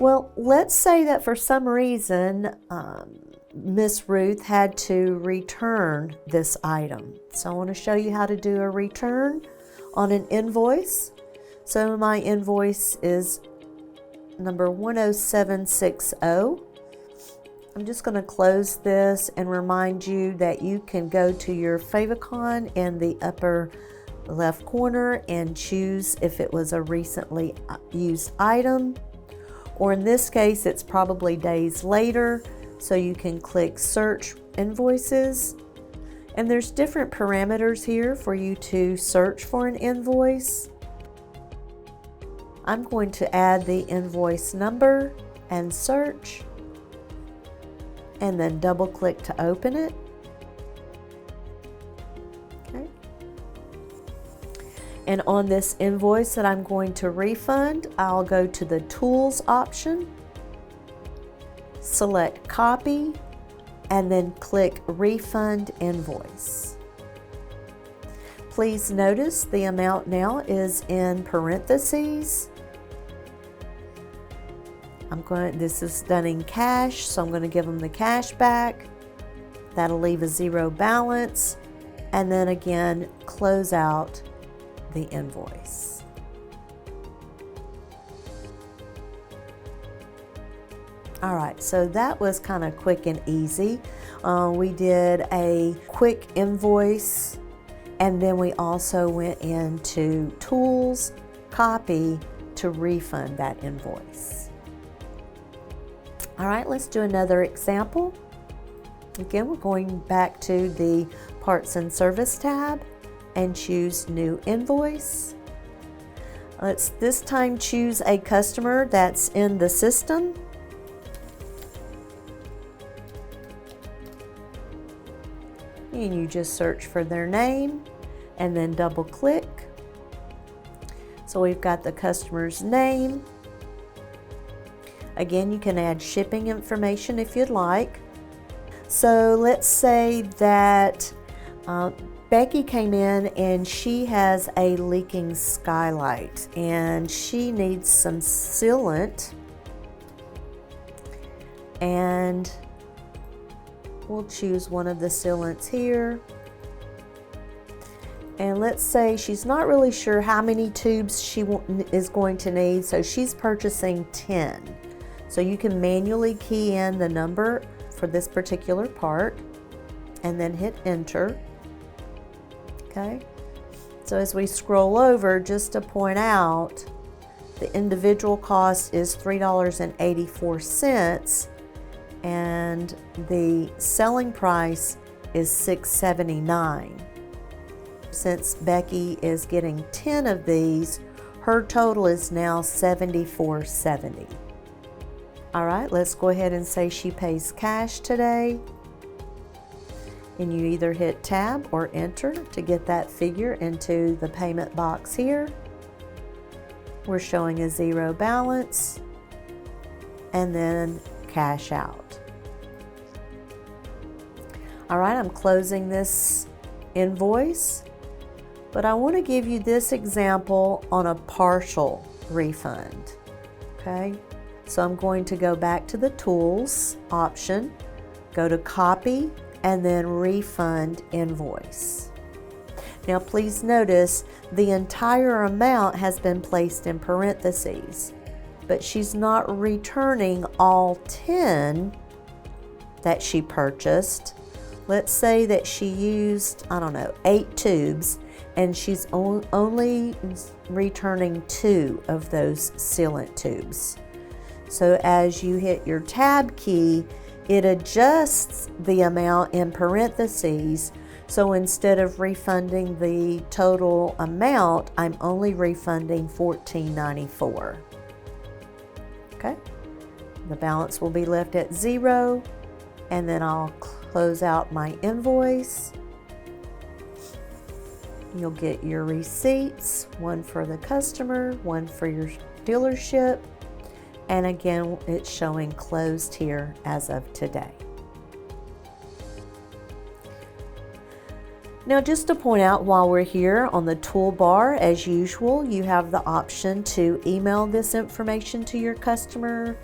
Well, let's say that for some reason, Miss Ruth had to return this item. So I want to show you how to do a return on an invoice. So my invoice is number 10760. I'm just going to close this and remind you that you can go to your favicon in the upper left corner and choose if it was a recently used item, or in this case it's probably days later, so you can click search invoices, and there's different parameters here for you to search for an invoice. I'm going to add the invoice number and search, and then double click to open it. Okay. And on this invoice that I'm going to refund, I'll go to the Tools option, select Copy, and then click Refund Invoice. Please notice the amount now is in parentheses. This is done in cash, so I'm going to give them the cash back. That'll leave a zero balance, and then again close out the invoice. All right, so that was kind of quick and easy. We did a quick invoice, and then we also went into Tools, Copy to refund that invoice. All right, let's do another example. Again, we're going back to the Parts and Service tab and choose New Invoice. Let's this time choose a customer that's in the system. And you just search for their name and then double click. So we've got the customer's name. Again, you can add shipping information if you'd like. So let's say that Becky came in and she has a leaking skylight and she needs some sealant, and we'll choose one of the sealants here. And let's say she's not really sure how many tubes she is going to need, so she's purchasing 10. So you can manually key in the number for this particular part and then hit enter. Okay, so as we scroll over, just to point out, the individual cost is $3.84 and the selling price is $6.79. Since Becky is getting 10 of these, her total is now $74.70. All right, let's go ahead and say she pays cash today. And you either hit tab or enter to get that figure into the payment box here. We're showing a zero balance and then cash out. All right, I'm closing this invoice, but I want to give you this example on a partial refund. Okay, so I'm going to go back to the Tools option, go to Copy, and then Refund Invoice. Now please notice the entire amount has been placed in parentheses, but she's not returning all 10 that she purchased. Let's say that she used, 8 tubes, and she's only returning 2 of those sealant tubes. So as you hit your tab key, it adjusts the amount in parentheses. So instead of refunding the total amount, I'm only refunding $14.94. Okay, the balance will be left at 0, and then I'll close out my invoice. You'll get your receipts, one for the customer, one for your dealership, and again, it's showing closed here as of today. Now, just to point out while we're here, on the toolbar, as usual, you have the option to email this information to your customer,